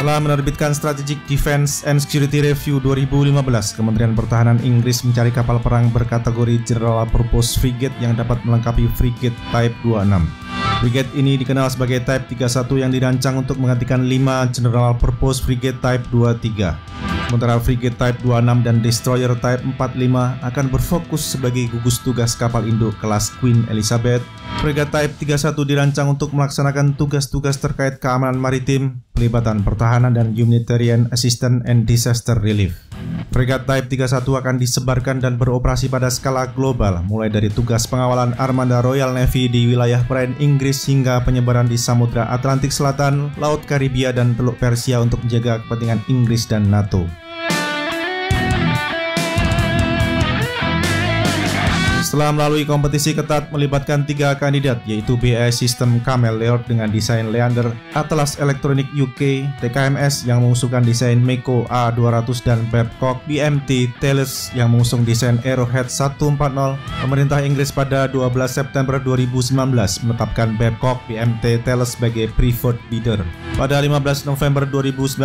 Setelah menerbitkan Strategic Defense and Security Review 2015, Kementerian Pertahanan Inggris mencari kapal perang berkategori General Purpose Frigate yang dapat melengkapi frigate Type 26. Frigate ini dikenal sebagai Type 31 yang dirancang untuk menggantikan 5 General Purpose Frigate Type 23. Sementara frigate Type 26 dan destroyer Type 45 akan berfokus sebagai gugus tugas kapal induk kelas Queen Elizabeth. Frigate Type 31 dirancang untuk melaksanakan tugas-tugas terkait keamanan maritim, pelibatan pertahanan, dan humanitarian assistance and disaster relief. Frigate Type 31 akan disebarkan dan beroperasi pada skala global, mulai dari tugas pengawalan armada Royal Navy di wilayah perairan Inggris hingga penyebaran di Samudra Atlantik Selatan, Laut Karibia, dan Teluk Persia untuk menjaga kepentingan Inggris dan NATO. Setelah melalui kompetisi ketat melibatkan 3 kandidat, yaitu BAE System Camel Leopard dengan desain Leander, Atlas Elektronik UK, TKMS yang mengusulkan desain Meko A200, dan Babcock BMT Thales yang mengusung desain Arrowhead 140, pemerintah Inggris pada 12 September 2019 menetapkan Babcock BMT Thales sebagai preferred bidder. Pada 15 November 2019,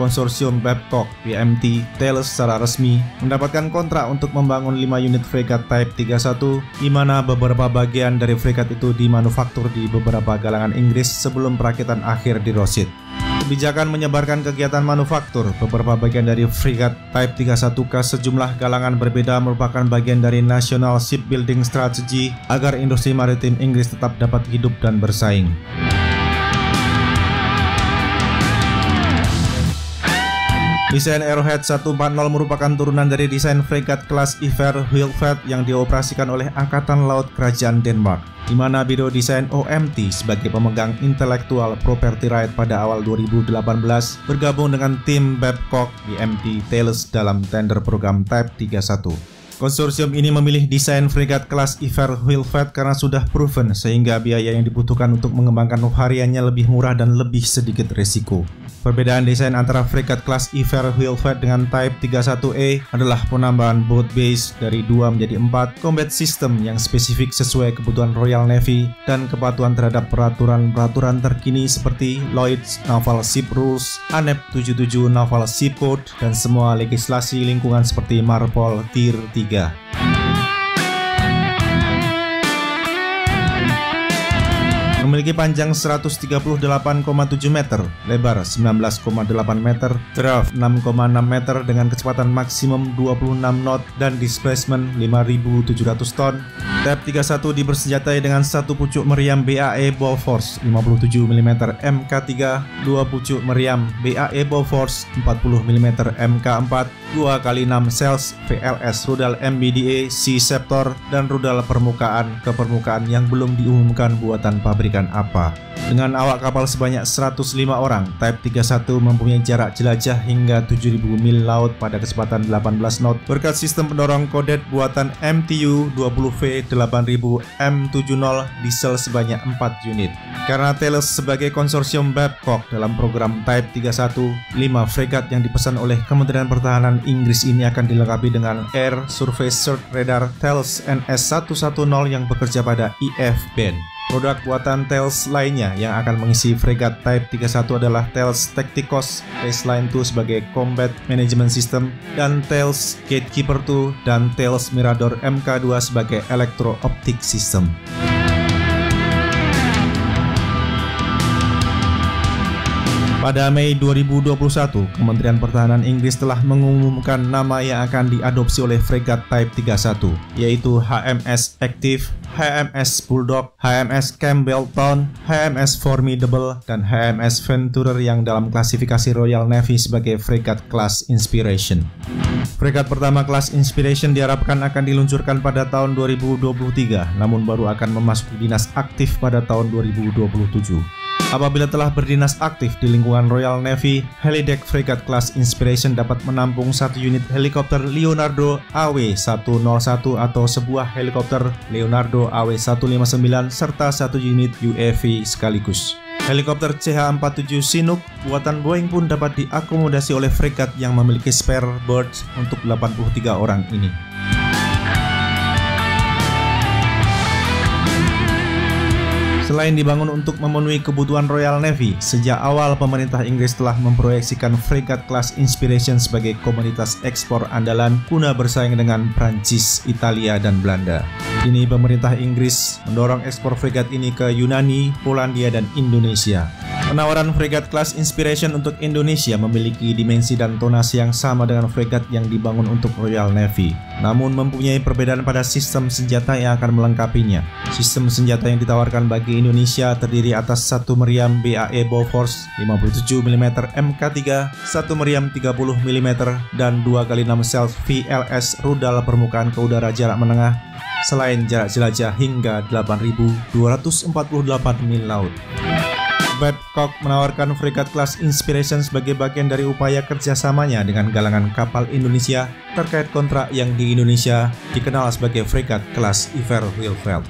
konsorsium Babcock BMT Thales secara resmi mendapatkan kontrak untuk membangun 5 unit fregat Type 31, di mana beberapa bagian dari fregat itu dimanufaktur di beberapa galangan Inggris sebelum perakitan akhir di Rosyth. Kebijakan menyebarkan kegiatan manufaktur beberapa bagian dari fregat Type 31 ke sejumlah galangan berbeda merupakan bagian dari National Shipbuilding Strategy agar industri maritim Inggris tetap dapat hidup dan bersaing. Desain Arrowhead 140 merupakan turunan dari desain fregat kelas Iver Wilfred yang dioperasikan oleh Angkatan Laut Kerajaan Denmark, di mana biro desain OMT sebagai pemegang intellectual property right pada awal 2018 bergabung dengan tim Babcock BMT Thales dalam tender program Type 31. Konsorsium ini memilih desain fregat kelas Iver Wilfred karena sudah proven sehingga biaya yang dibutuhkan untuk mengembangkan variannya lebih murah dan lebih sedikit risiko. Perbedaan desain antara fregat kelas Iver Wilfred dengan Type 31A adalah penambahan boat base dari 2 menjadi 4, combat system yang spesifik sesuai kebutuhan Royal Navy, dan kepatuhan terhadap peraturan-peraturan terkini seperti Lloyd's Naval Ship Rules, ANEP 77 Naval Ship Code, dan semua legislasi lingkungan seperti MARPOL Tier 3. Memiliki panjang 138,7 meter, lebar 19,8 meter, draft 6,6 meter dengan kecepatan maksimum 26 knot dan displacement 5.700 ton. Type 31 dibersenjatai dengan satu pucuk meriam BAE Bofors 57 mm Mk3, 2 pucuk meriam BAE Bofors 40 mm Mk4, 2x6 cells VLS rudal MBDA Sea Scepter, dan rudal permukaan ke permukaan yang belum diumumkan buatan pabrikan apa. Dengan awak kapal sebanyak 105 orang, Type 31 mempunyai jarak jelajah hingga 7.000 mil laut pada kecepatan 18 knot berkat sistem pendorong kodet buatan MTU 20V 8000 M70 diesel sebanyak 4 unit. Karena Thales sebagai konsorsium Babcock dalam program Type 31, 5 fregat yang dipesan oleh Kementerian Pertahanan Inggris ini akan dilengkapi dengan Air Surface Search Radar Thales NS110 yang bekerja pada EF band. Produk buatan Thales lainnya yang akan mengisi fregat Type 31 adalah Thales Tacticos Baseline 2 sebagai Combat Management System, dan Thales Gatekeeper 2 dan Thales Mirador Mk2 sebagai Electro-Optic System. Pada Mei 2021, Kementerian Pertahanan Inggris telah mengumumkan nama yang akan diadopsi oleh fregat Type 31, yaitu HMS Active, HMS Bulldog, HMS Campbelltown, HMS Formidable, dan HMS Venturer yang dalam klasifikasi Royal Navy sebagai fregat kelas Inspiration. Fregat pertama kelas Inspiration diharapkan akan diluncurkan pada tahun 2023, namun baru akan memasuki dinas aktif pada tahun 2027. Apabila telah berdinas aktif di lingkungan Royal Navy, helideck fregat kelas Inspiration dapat menampung satu unit helikopter Leonardo AW101 atau sebuah helikopter Leonardo AW159 serta satu unit UAV sekaligus. Helikopter CH-47 Chinook buatan Boeing pun dapat diakomodasi oleh fregat yang memiliki spare berth untuk 83 orang ini. Selain dibangun untuk memenuhi kebutuhan Royal Navy, sejak awal pemerintah Inggris telah memproyeksikan fregat kelas Inspiration sebagai komoditas ekspor andalan guna bersaing dengan Prancis, Italia, dan Belanda. Kini pemerintah Inggris mendorong ekspor fregat ini ke Yunani, Polandia, dan Indonesia. Penawaran fregat kelas Inspiration untuk Indonesia memiliki dimensi dan tonase yang sama dengan fregat yang dibangun untuk Royal Navy, namun mempunyai perbedaan pada sistem senjata yang akan melengkapinya. Sistem senjata yang ditawarkan bagi Indonesia terdiri atas 1 meriam BAE Bofors 57 mm Mk3, 1 meriam 30 mm, dan 2x6 sel VLS rudal permukaan ke udara jarak menengah, selain jarak jelajah hingga 8.248 mil laut. Babcock menawarkan fregat kelas Inspiration sebagai bagian dari upaya kerjasamanya dengan galangan kapal Indonesia terkait kontrak yang di Indonesia dikenal sebagai fregat kelas Iver Wilfeld.